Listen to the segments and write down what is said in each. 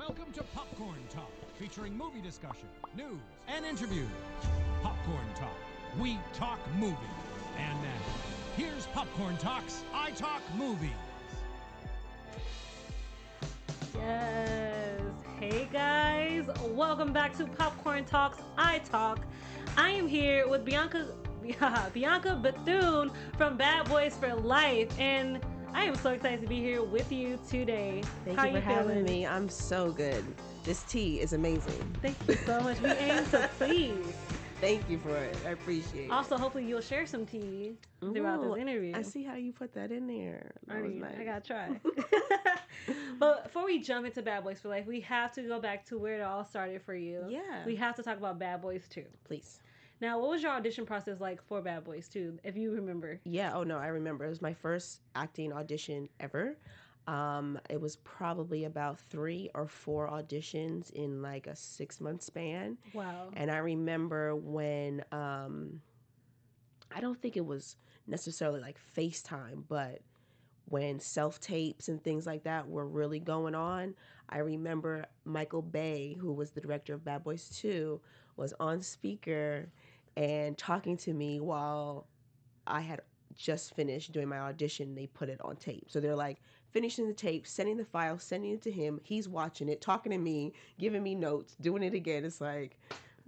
Welcome to Popcorn Talk, featuring movie discussion, news, and interviews. Popcorn Talk. We talk movies. And now, here's Popcorn Talk's iTalk Movies. Yes. Hey guys, welcome back to Popcorn Talk's iTalk. I am here with Bianca Bethune from Bad Boys for Life, and I am so excited to be here with you today. Thank How you for having feeling? me. I'm so good. This tea is amazing. Thank you so much. We aim to please. Thank you for it. I appreciate it. Also, hopefully you'll share some tea throughout this interview. I see how you put that in there. That was nice. I gotta try. But before we jump into Bad Boys for Life, we have to go back to where it all started for you. Yeah. We have to talk about Bad Boys 2. Please. Now, what was your audition process like for Bad Boys 2, if you remember? Yeah. Oh, no, I remember. It was my first acting audition ever. It was probably about 3 or 4 auditions in like a 6-month span. Wow. And I remember when, I don't think it was necessarily like FaceTime, but when self-tapes and things like that were really going on, I remember Michael Bay, who was the director of Bad Boys 2, was on speaker and talking to me while I had just finished doing my audition. They put it on tape. So they're like finishing the tape, sending the file, sending it to him. He's watching it, talking to me, giving me notes, doing it again. It's like,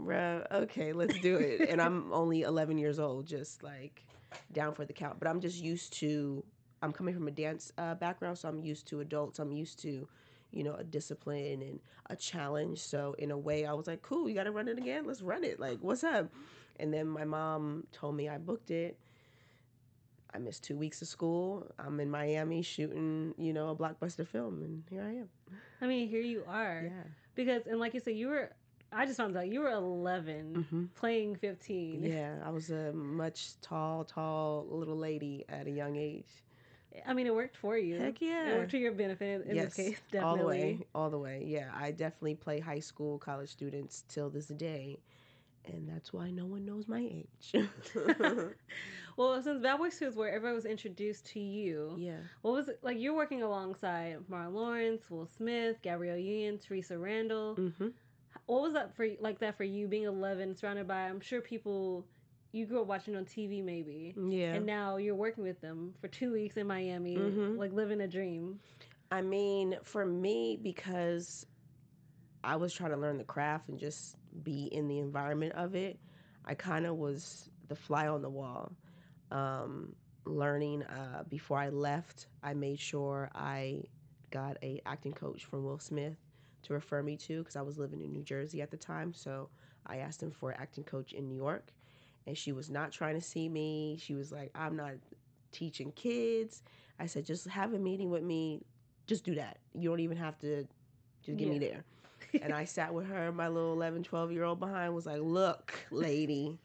bruh, okay, let's do it. And I'm only 11 years old, just like down for the count. But I'm just used to, I'm coming from a dance background, so I'm used to adults. I'm used to, you know, a discipline and a challenge. So in a way, I was like, cool, you got to run it again? Let's run it. Like, what's up? And then my mom told me I booked it. I missed 2 weeks of school. I'm in Miami shooting, you know, a blockbuster film, and here I am. I mean, here you are. Yeah. Because, and like you said, I just found out you were 11, playing 15. Yeah, I was a much tall little lady at a young age. I mean, it worked for you. Heck yeah. It worked to your benefit in this case, definitely. All the way. Yeah, I definitely play high school, college students till this day. And that's why no one knows my age. Well, since Bad Boys 2 is where everyone was introduced to you, Yeah. what was it like? You're working alongside Martin Lawrence, Will Smith, Gabrielle Union, Teresa Randall. Mm-hmm. What was that for you, being 11, surrounded by, I'm sure, people you grew up watching on TV maybe. Yeah. And now you're working with them for 2 weeks in Miami, like living a dream. I mean, for me, because I was trying to learn the craft and just be in the environment of it, I kind of was the fly on the wall. Learning before I left, I made sure I got a acting coach from Will Smith to refer me to, because I was living in New Jersey at the time. So I asked him for an acting coach in New York, and she was not trying to see me. She was like, I'm not teaching kids. I said, just have a meeting with me. Just do that. You don't even have to just get me there. And I sat with her, my little 11, 12-year-old behind, was like, look, lady,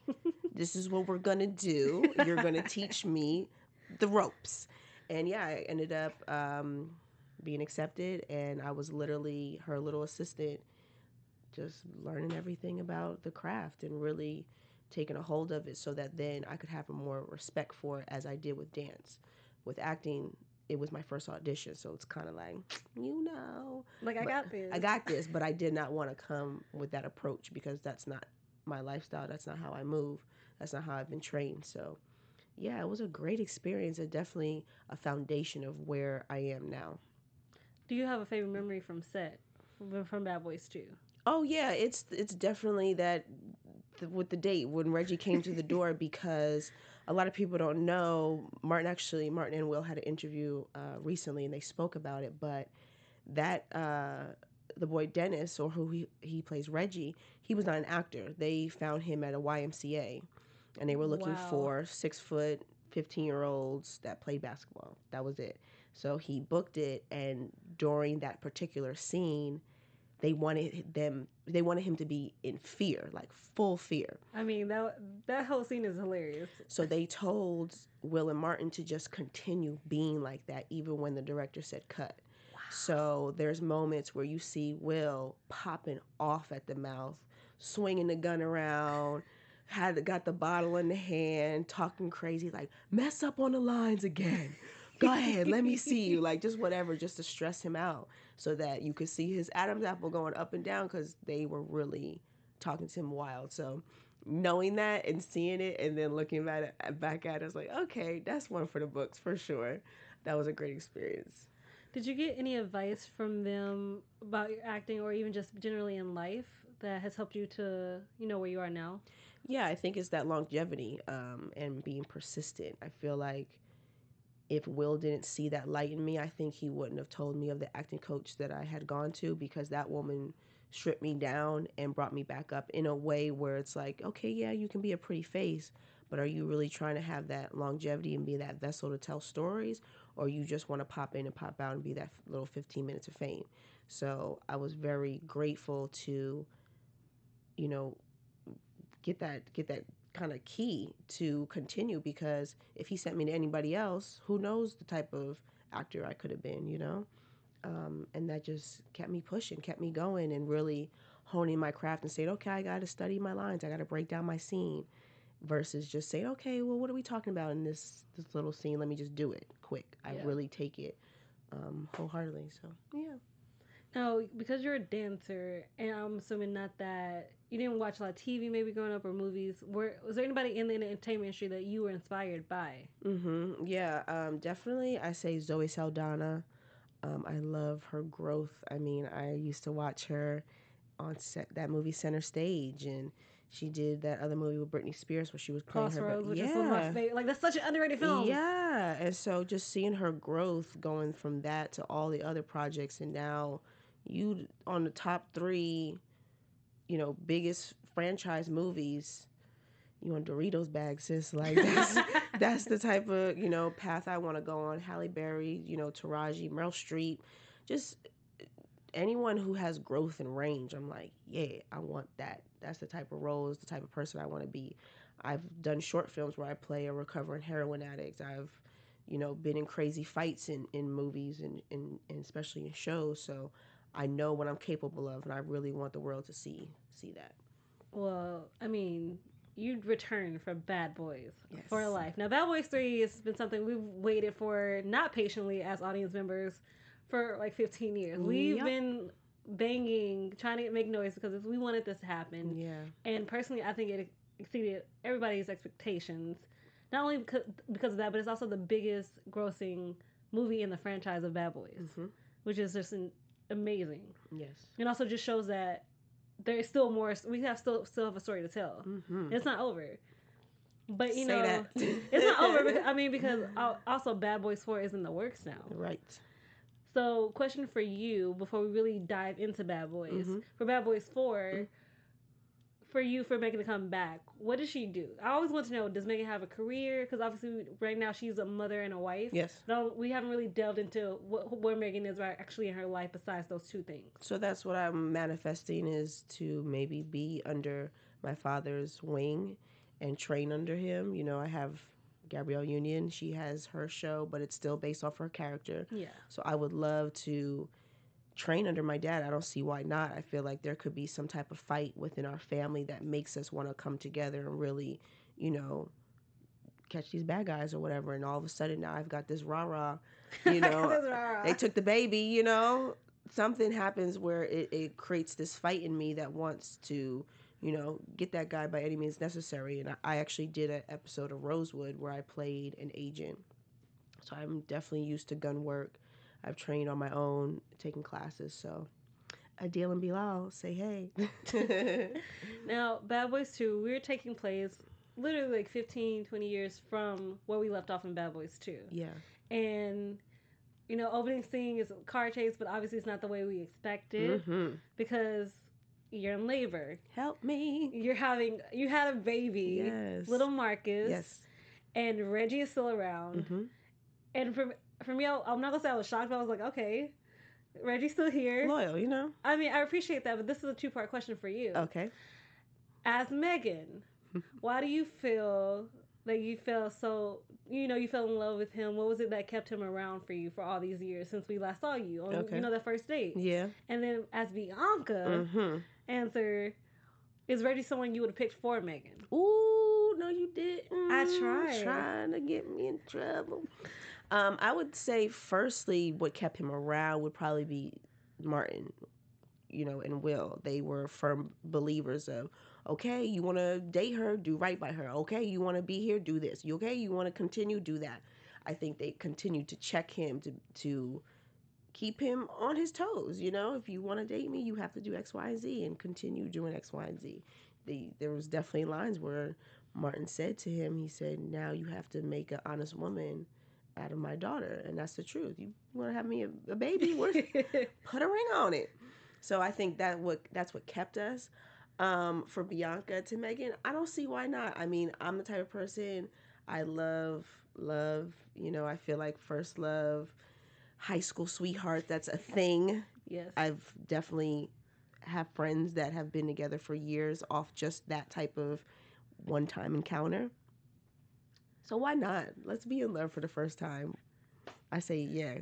this is what we're going to do. You're going to teach me the ropes. And yeah, I ended up being accepted, and I was literally her little assistant, just learning everything about the craft and really taking a hold of it so that then I could have more respect for it, as I did with dance. With acting, it was my first audition, so it's kind of like, you know. Like, I got this, but I did not want to come with that approach, because that's not my lifestyle. That's not how I move. That's not how I've been trained. So, yeah, it was a great experience, and definitely a foundation of where I am now. Do you have a favorite memory from set, from Bad Boys 2? Oh, yeah, it's definitely that with the date when Reggie came to the door, because a lot of people don't know, Martin and Will had an interview recently, and they spoke about it, but that the boy Dennis, or who he plays Reggie, he was not an actor. They found him at a YMCA, and they were looking for 6-foot, 15-year-olds that played basketball. That was it. So he booked it, and during that particular scene, they wanted him to be in fear, like full fear. I mean, that whole scene is hilarious. So they told Will and Martin to just continue being like that, even when the director said cut. Wow. So there's moments where you see Will popping off at the mouth, swinging the gun around, got the bottle in the hand, talking crazy, like, mess up on the lines again. go ahead, let me see you. Like, just whatever, just to stress him out so that you could see his Adam's apple going up and down because they were really talking to him wild. So knowing that and seeing it and then looking back at it, it's like, okay, that's one for the books for sure. That was a great experience. Did you get any advice from them about your acting or even just generally in life that has helped you to, where you are now? Yeah, I think it's that longevity and being persistent. I feel like if Will didn't see that light in me, I think he wouldn't have told me of the acting coach that I had gone to, because that woman stripped me down and brought me back up in a way where it's like, okay, yeah, you can be a pretty face, but are you really trying to have that longevity and be that vessel to tell stories, or you just want to pop in and pop out and be that little 15 minutes of fame? So I was very grateful to, you know, get that kind of key to continue, because if he sent me to anybody else, who knows the type of actor I could have been. And that just kept me pushing, kept me going, and really honing my craft and saying, okay, I got to study my lines, I got to break down my scene, versus just saying, okay, well, what are we talking about in this little scene? Let me just do it quick. I really take it wholeheartedly. So yeah. Now, because you're a dancer, and I'm assuming not that you didn't watch a lot of TV maybe growing up or movies, was there anybody in the entertainment industry that you were inspired by? Yeah, definitely. I say Zoe Saldana. I love her growth. I mean, I used to watch her on that movie Center Stage, and she did that other movie with Britney Spears where she was playing Crossroads, her. which is one of my favorite. Like, that's such an underrated film. Yeah, and so just seeing her growth going from that to all the other projects, and now you on the top three, biggest franchise movies. You want Doritos bags, sis. Like, that's the type of, path I want to go on. Halle Berry, Taraji, Meryl Streep, just anyone who has growth and range. I'm like, yeah, I want that. That's the type of roles, the type of person I want to be. I've done short films where I play a recovering heroin addict. I've, been in crazy fights in movies and especially in shows. So I know what I'm capable of, and I really want the world to see that. Well, I mean, you returned from Bad Boys Yes. for life. Now, Bad Boys 3 has been something we've waited for, not patiently as audience members, for like 15 years. We've been banging, trying to make noise because we wanted this to happen. Yeah. And personally, I think it exceeded everybody's expectations. Not only because of that, but it's also the biggest grossing movie in the franchise of Bad Boys, which is just amazing. Yes. And also just shows that there is still more. We still have a story to tell. It's not over. But Say that. It's not over because also Bad Boys 4 is in the works now. Right. So, question for you before we really dive into Bad Boys. For Bad Boys 4, for Megan to come back, what does she do? I always want to know, does Megan have a career? Because obviously right now she's a mother and a wife. Yes. We haven't really delved into where Megan is actually in her life besides those two things. So that's what I'm manifesting, is to maybe be under my father's wing and train under him. I have Gabrielle Union. She has her show, but it's still based off her character. Yeah. So I would love to train under my dad. I don't see why not. I feel like there could be some type of fight within our family that makes us want to come together and really, catch these bad guys or whatever. And all of a sudden now I've got this rah-rah, they took the baby, something happens where it creates this fight in me that wants to, get that guy by any means necessary. And I actually did an episode of Rosewood where I played an agent. So I'm definitely used to gun work. I've trained on my own, taking classes. So Adil and Bilal, say hey. Now, Bad Boys 2, we're taking place literally like 15, 20 years from where we left off in Bad Boys 2. Yeah. And, opening scene is a car chase, but obviously it's not the way we expected because you're in labor. Help me. You had a baby. Yes. Little Marcus. Yes. And Reggie is still around. And for me, I'm not going to say I was shocked, but I was like, okay, Reggie's still here. Loyal, I mean, I appreciate that, but this is a two-part question for you. Okay. As Megan, why do you feel like you fell so, you fell in love with him? What was it that kept him around for you for all these years since we last saw you on, that first date? Yeah. And then as Bianca, answer, is Reggie someone you would have picked for Megan? Ooh, no, you didn't. I tried. Trying to get me in trouble. I would say, firstly, what kept him around would probably be Martin, and Will. They were firm believers of, okay, you want to date her, do right by her. Okay, you want to be here, do this. You want to continue, do that. I think they continued to check him to keep him on his toes. If you want to date me, you have to do X, Y, and Z, and continue doing X, Y, and Z. There was definitely lines where Martin said to him, he said, now you have to make an honest woman out of my daughter, and that's the truth. You want to have me a baby? Put a ring on it. So I think that's what kept us. For Bianca to Megan, I don't see why not. I mean, I'm the type of person, I love. I feel like first love, high school sweetheart, that's a thing. Yes. I've definitely have friends that have been together for years off just that type of one-time encounter. So why not? Let's be in love for the first time. I say yeah.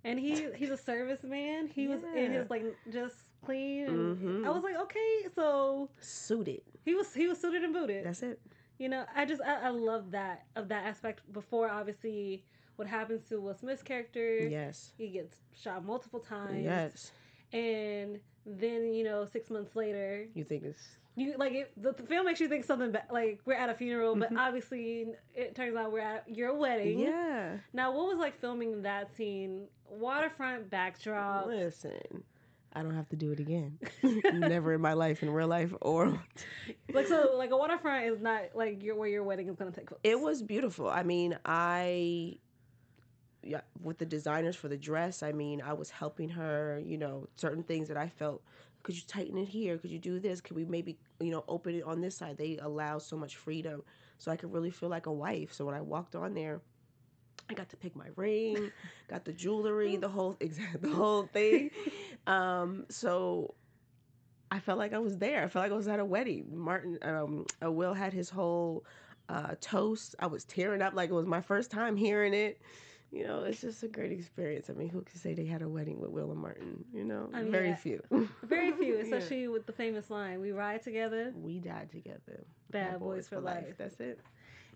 And he's a serviceman. He was in his just clean. And I was like, okay, so suited. He was suited and booted. That's it. I love that aspect. Before, obviously, what happens to Will Smith's character? Yes. He gets shot multiple times. Yes. And then 6 months later, you think it's the film makes you think something like we're at a funeral, but obviously it turns out we're at your wedding. Yeah. Now, what was like filming that scene? Waterfront backdrop. Listen, I don't have to do it again. Never in my life, in real life, or a waterfront is not like where your wedding is going to take place. It was beautiful. I mean, with the designers for the dress, I mean, I was helping her, certain things that I felt, could you tighten it here? Could you do this? Could we maybe, open it on this side? They allow so much freedom, so I could really feel like a wife. So when I walked on there, I got to pick my ring, got the jewelry, the whole thing. So I felt like I was there. I felt like I was at a wedding. Will had his whole toast. I was tearing up like it was my first time hearing it. It's just a great experience. I mean, who could say they had a wedding with Will and Martin? Very few. Very few, especially with the famous line, "We ride together, we die together. Bad boys for life." That's it.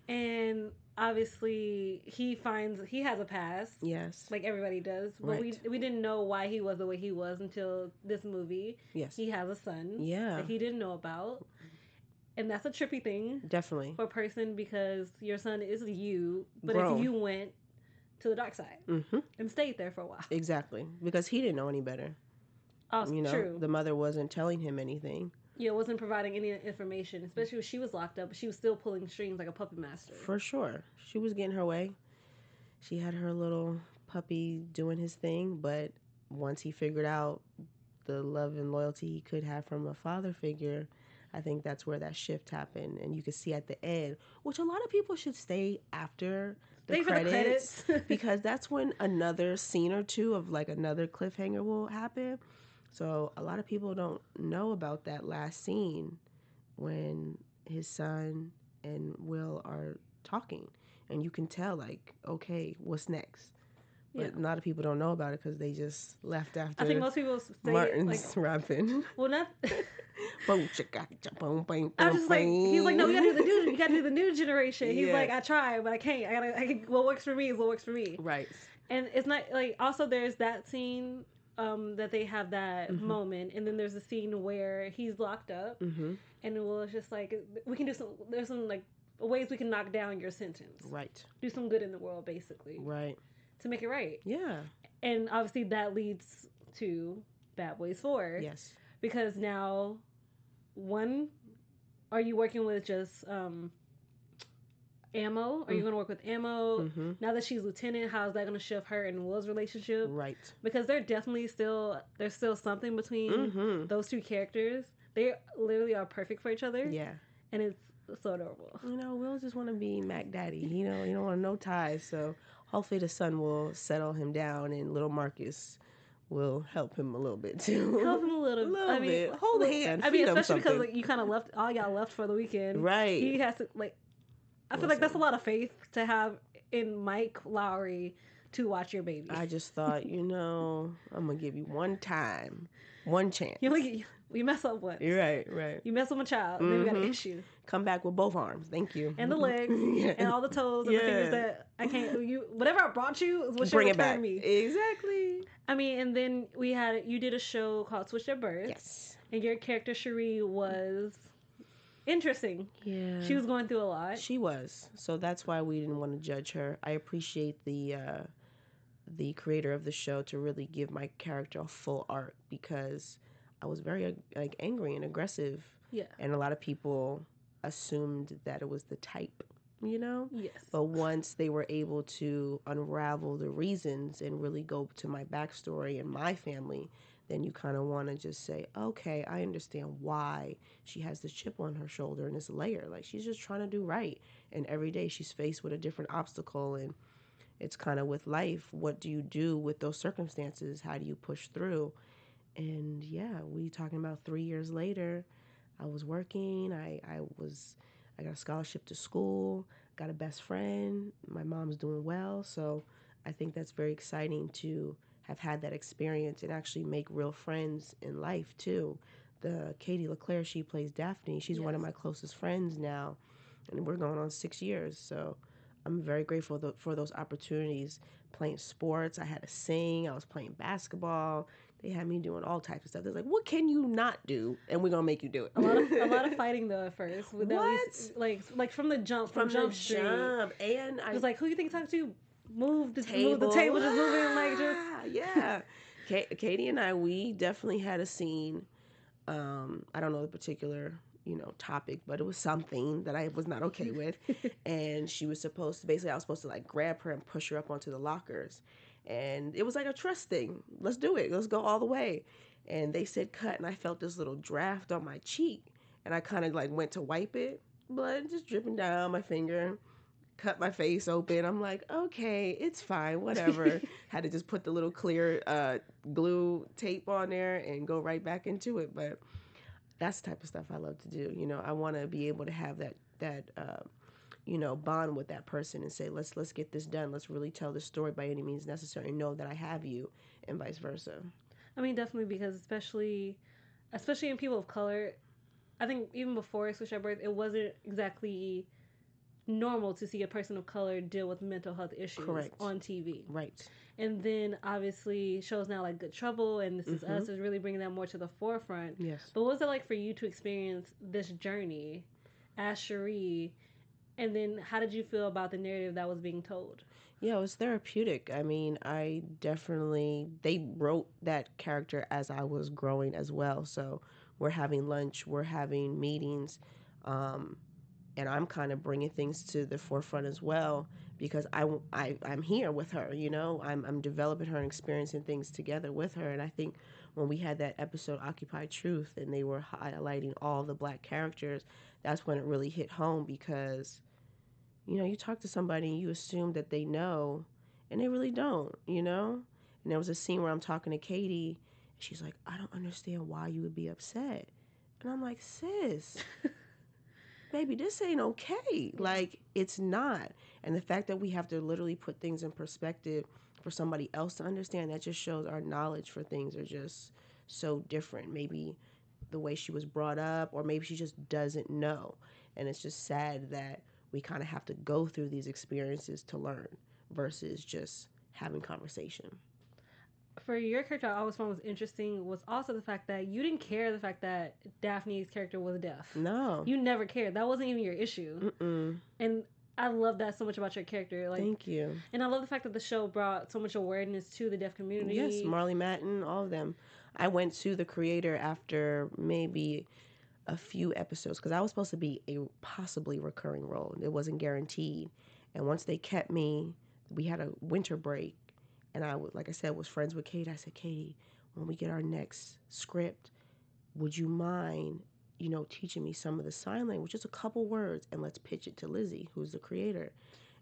And obviously, he has a past. Yes. Like everybody does. But right. we didn't know why he was the way he was until this movie. Yes. He has a son. Yeah. That he didn't know about. And that's a trippy thing. Definitely. For a person, because your son is you, but grown. if you went to the dark side and stayed there for a while. Exactly. Because he didn't know any better. Also, true. The mother wasn't telling him anything. Yeah, wasn't providing any information, especially when she was locked up, but she was still pulling strings like a puppet master. For sure. She was getting her way. She had her little puppy doing his thing, but once he figured out the love and loyalty he could have from a father figure, I think that's where that shift happened. And you could see at the end, which a lot of people should stay after the credits because that's when another scene or two of like another cliffhanger will happen. So a lot of people don't know about that last scene when his son and Will are talking. And you can tell, like, okay, what's next? But a lot of people don't know about it because they just left after I think most people say Martin's rapping. Well, not... I was just like, he's like, no, we gotta do the new generation. He's like, I try, but I can't. What works for me is what works for me. Right. And it's not, like, also there's that scene... that they have that moment, and then there's a scene where he's locked up, and Will is just like, we can do there's some like ways we can knock down your sentence. Right. Do some good in the world, basically. Right. To make it right. Yeah. And obviously that leads to Bad Boys 4. Yes. Because now, one, are you working with just Ammo? Are you going to work with Ammo? Now that she's lieutenant, how is that going to shift her and Will's relationship? Right. Because there's still something between those two characters. They literally are perfect for each other. Yeah. And it's so adorable. Will just want to be Mac Daddy. He don't want no ties. So hopefully the son will settle him down, and little Marcus will help him a little bit too. Help him a little bit. Hold a hand. Especially because like, you kind of left all y'all left for the weekend. Right. He has to like. I feel like that's a lot of faith to have in Mike Lowry to watch your baby. I just thought, I'm going to give you one time, one chance. We mess up once. You're right, right. You mess with my child, and then we got an issue. Come back with both arms. Thank you. And the legs, and all the toes, and the fingers that I can't. Whatever I brought you is what should return me. Exactly. I mean, and then you did a show called Switched at Birth. Yes. And your character Cherie was interesting. Yeah. She was going through a lot. She was. So that's why we didn't want to judge her. I appreciate the creator of the show to really give my character a full arc, because I was very angry and aggressive. Yeah. And a lot of people assumed that it was the type, Yes. But once they were able to unravel the reasons and really go to my backstory and my family, then you kind of want to just say, okay, I understand why she has this chip on her shoulder and this layer. Like, she's just trying to do right. And every day she's faced with a different obstacle. And it's kind of with life. What do you do with those circumstances? How do you push through? And yeah, we talking about 3 years later, I was working. I got a scholarship to school, got a best friend. My mom's doing well. So I think that's very exciting to have had that experience and actually make real friends in life too. The Katie LeClaire, she plays Daphne. She's one of my closest friends now, and we're going on 6 years. So I'm very grateful for those opportunities. Playing sports, I had to sing. I was playing basketball. They had me doing all types of stuff. They're like, "What can you not do?" And we're gonna make you do it. A lot of fighting though at first. What? Like from the jump, from Jump Street. And I was like, "Who you think talking to? Move the table, just moving like just." Yeah. Katie and I, we definitely had a scene. I don't know the particular topic, but it was something that I was not okay with. And she was supposed to, basically I was supposed to like grab her and push her up onto the lockers. And it was like a trust thing. Let's do it. Let's go all the way. And they said cut, and I felt this little draft on my cheek. And I kind of like went to wipe it. Blood just dripping down my finger. Cut my face open. I'm like, okay, it's fine, whatever. Had to just put the little clear glue tape on there and go right back into it. But that's the type of stuff I love to do. I want to be able to have that bond with that person and say, let's get this done. Let's really tell this story by any means necessary and know that I have you, and vice versa. I mean, definitely, because especially in people of color, I think even before Switched at Birth, it wasn't exactly normal to see a person of color deal with mental health issues on TV. Right. And then obviously shows now like Good Trouble and This Is Us is really bringing that more to the forefront. Yes. But what was it like for you to experience this journey as Cherie? And then how did you feel about the narrative that was being told? Yeah, it was therapeutic. I mean, they wrote that character as I was growing as well. So we're having lunch, we're having meetings, and I'm kind of bringing things to the forefront as well, because I'm here with her, I'm developing her and experiencing things together with her. And I think when we had that episode Occupy Truth and they were highlighting all the Black characters, that's when it really hit home, because you talk to somebody and you assume that they know, and they really don't, And there was a scene where I'm talking to Katie, and she's like, "I don't understand why you would be upset." And I'm like, "Sis, baby, this ain't okay. Like, it's not." And the fact that we have to literally put things in perspective for somebody else to understand, that just shows our knowledge for things are just so different. Maybe the way she was brought up, or maybe she just doesn't know. And it's just sad that we kind of have to go through these experiences to learn versus just having conversation. For your character, I always found was interesting was also the fact that you didn't care the fact that Daphne's character was deaf. No. You never cared. That wasn't even your issue. Mm-mm. And I love that so much about your character. Like, thank you. And I love the fact that the show brought so much awareness to the deaf community. Yes, Marley Matten, all of them. I went to the creator after maybe a few episodes, because I was supposed to be a possibly recurring role. It wasn't guaranteed. And once they kept me, we had a winter break. And I, like I said, was friends with Katie. I said, "Katie, when we get our next script, would you mind, teaching me some of the sign language, just a couple words, and let's pitch it to Lizzie, who's the creator."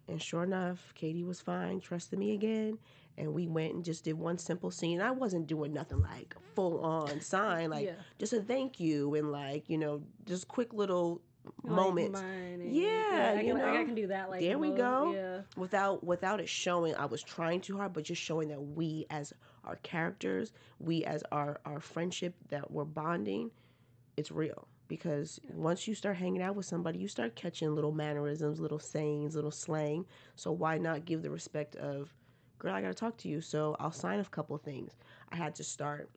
And sure enough, Katie was fine, trusted me again. And we went and just did one simple scene. I wasn't doing nothing like full on sign, like just a thank you and like, just quick little moments. I can do that. Like, there we go. Yeah. Without it showing I was trying too hard, but just showing that we as our characters, we as our friendship that we're bonding, it's real. Because once you start hanging out with somebody, you start catching little mannerisms, little sayings, little slang. So why not give the respect of, girl, I got to talk to you. So I'll sign a couple of things. I had to start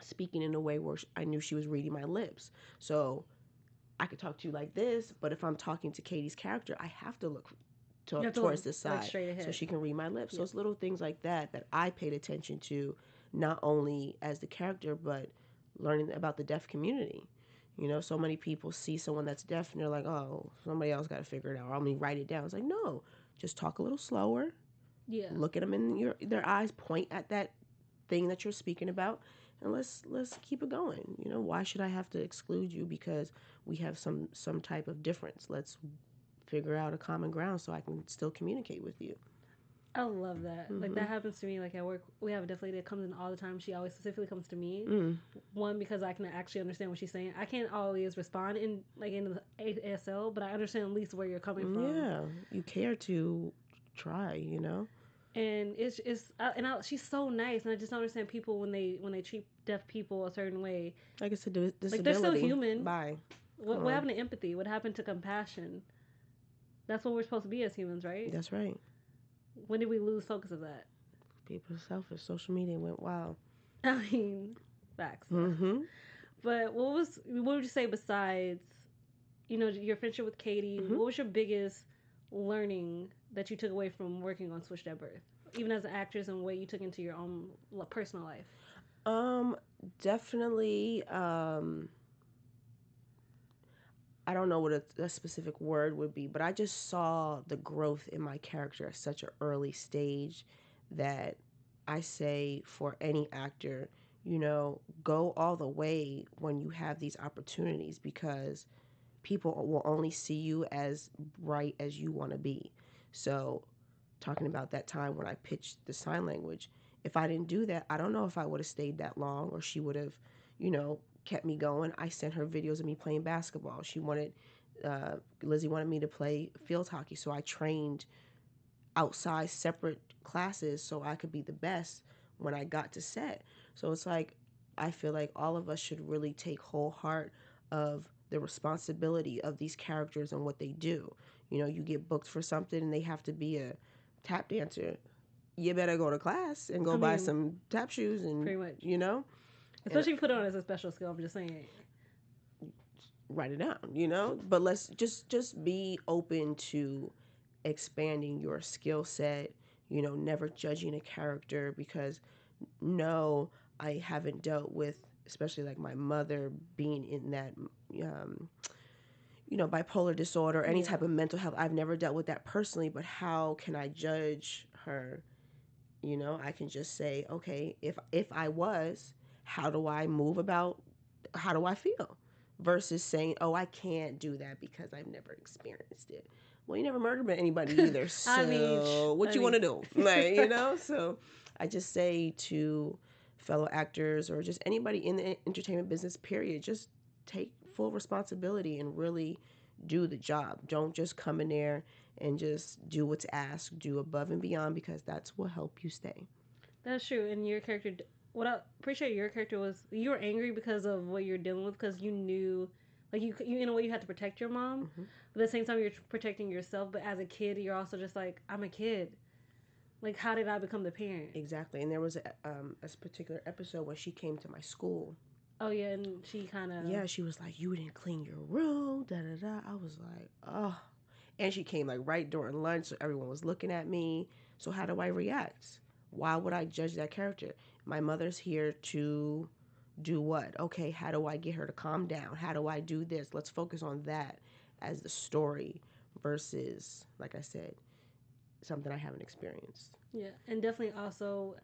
speaking in a way where I knew she was reading my lips. So I could talk to you like this, but if I'm talking to Katie's character, I have to look towards the side so she can read my lips. So it's little things like that that I paid attention to, not only as the character, but learning about the deaf community. You know, so many people see someone that's deaf and they're like, oh, somebody else got to figure it out, or I'm going to write it down. It's like, no, just talk a little slower. Yeah. Look at them in their eyes, point at that thing that you're speaking about, and let's keep it going. You know, why should I have to exclude you because we have some type of difference? Let's figure out a common ground so I can still communicate with you. I love that. Like that happens to me. Like at work, we have a deaf lady that comes in all the time. She always specifically comes to me. One, because I can actually understand what she's saying. I can't always respond in the ASL, but I understand at least where you're coming from. Yeah, you care to try. You know. And she's so nice, and I just don't understand people when they treat deaf people a certain way. Like I said, disability. Like they're still human. Bye. What happened to empathy? What happened to compassion? That's what we're supposed to be as humans, right? That's right. When did we lose focus of that? People are selfish. Social media went wild. I mean, facts. But what would you say besides, your friendship with Katie? What was your biggest learning that you took away from working on Switched at Birth, even as an actress, and what you took into your own personal life? Definitely. I don't know what a specific word would be, but I just saw the growth in my character at such an early stage that I say for any actor, go all the way when you have these opportunities, because people will only see you as bright as you want to be. So talking about that time when I pitched the sign language, if I didn't do that, I don't know if I would have stayed that long, or she would have, kept me going. I sent her videos of me playing basketball. Lizzie wanted me to play field hockey, so I trained outside separate classes so I could be the best when I got to set. So it's like, I feel like all of us should really take whole heart of the responsibility of these characters and what they do. You get booked for something and they have to be a tap dancer. You better go to class and go buy some tap shoes and, pretty much. and Especially if you put it on as a special skill, I'm just saying. Write it down, But let's just be open to expanding your skill set, never judging a character, because no, I haven't dealt with, especially like my mother being in that, bipolar disorder, or any type of mental health. I've never dealt with that personally, but how can I judge her? I can just say, okay, if I was, how do I move about, how do I feel? Versus saying, oh, I can't do that because I've never experienced it. Well, you never murdered anybody either, so what you want to do? So I just say to fellow actors, or just anybody in the entertainment business, period, just take full responsibility and really do the job. Don't just come in there and just do what's asked. Do above and beyond, because that's what help you stay. That's true. And your character, what I appreciate your character was, you were angry because of what you're dealing with, because you knew, like, you in a way you had to protect your mom, but at the same time you're protecting yourself. But as a kid, you're also just like, I'm a kid. Like, how did I become the parent? Exactly. And there was a particular episode when she came to my school. Oh, yeah, and she kind of... Yeah, she was like, you didn't clean your room, da-da-da. I was like, oh. And she came, like, right during lunch, so everyone was looking at me. So how do I react? Why would I judge that character? My mother's here to do what? Okay, how do I get her to calm down? How do I do this? Let's focus on that as the story versus, like I said, something I haven't experienced. Yeah, and definitely also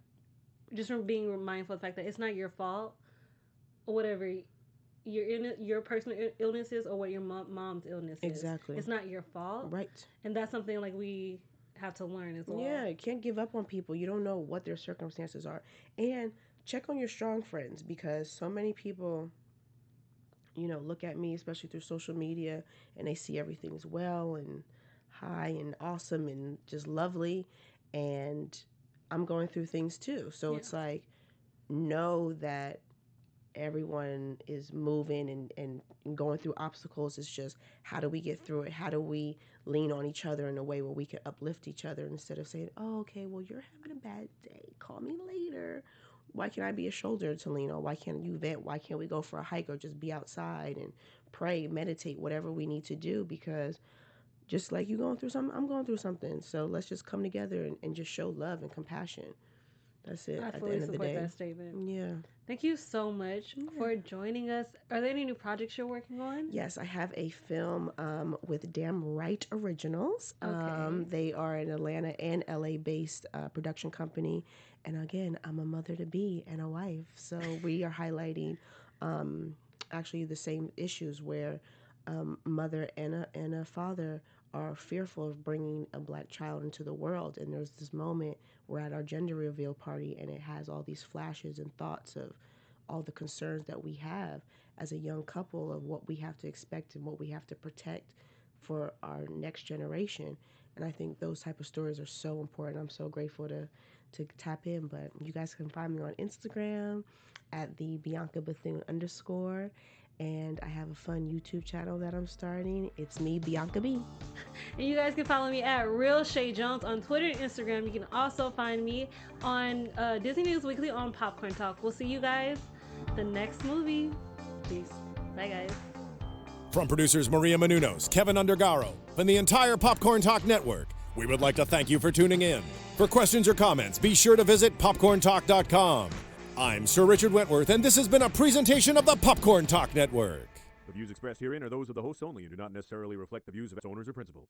just from being mindful of the fact that it's not your fault, or whatever your personal illness is, or what your mom's illness is. Exactly. It's not your fault. Right. And that's something like we have to learn as well. Yeah, you can't give up on people. You don't know what their circumstances are. And check on your strong friends, because so many people, look at me, especially through social media, and they see everything's well and high and awesome and just lovely. And I'm going through things too. So it's like, know that everyone is moving and going through obstacles. It's just, how do we get through it? How do we lean on each other in a way where we can uplift each other instead of saying, oh, okay, well, you're having a bad day, call me later. Why can't I be a shoulder to lean on? Why can't you vent? Why can't we go for a hike or just be outside and pray, meditate, whatever we need to do? Because just like you going through something, I'm going through something. So let's just come together and just show love and compassion. That's it. I at the fully end of the support day. that statement. Yeah. Thank you so much for joining us. Are there any new projects you're working on? Yes, I have a film with Damn Right Originals. Okay. They are an Atlanta and LA based production company. And again, I'm a mother to be and a wife. So we are highlighting actually the same issues where mother and a father are fearful of bringing a black child into the world. And there's this moment, we're at our gender reveal party, and it has all these flashes and thoughts of all the concerns that we have as a young couple of what we have to expect and what we have to protect for our next generation. And I think those type of stories are so important. I'm so grateful to tap in. But you guys can find me on Instagram at the Bianca Bethune _. And I have a fun YouTube channel that I'm starting. It's me, Bianca B. And you guys can follow me at Real Shay Jones on Twitter and Instagram. You can also find me on Disney News Weekly on Popcorn Talk. We'll see you guys the next movie. Peace. Bye, guys. From producers Maria Menounos, Kevin Undergaro, and the entire Popcorn Talk Network, we would like to thank you for tuning in. For questions or comments, be sure to visit popcorntalk.com. I'm Sir Richard Wentworth, and this has been a presentation of the Popcorn Talk Network. The views expressed herein are those of the hosts only and do not necessarily reflect the views of its owners or principals.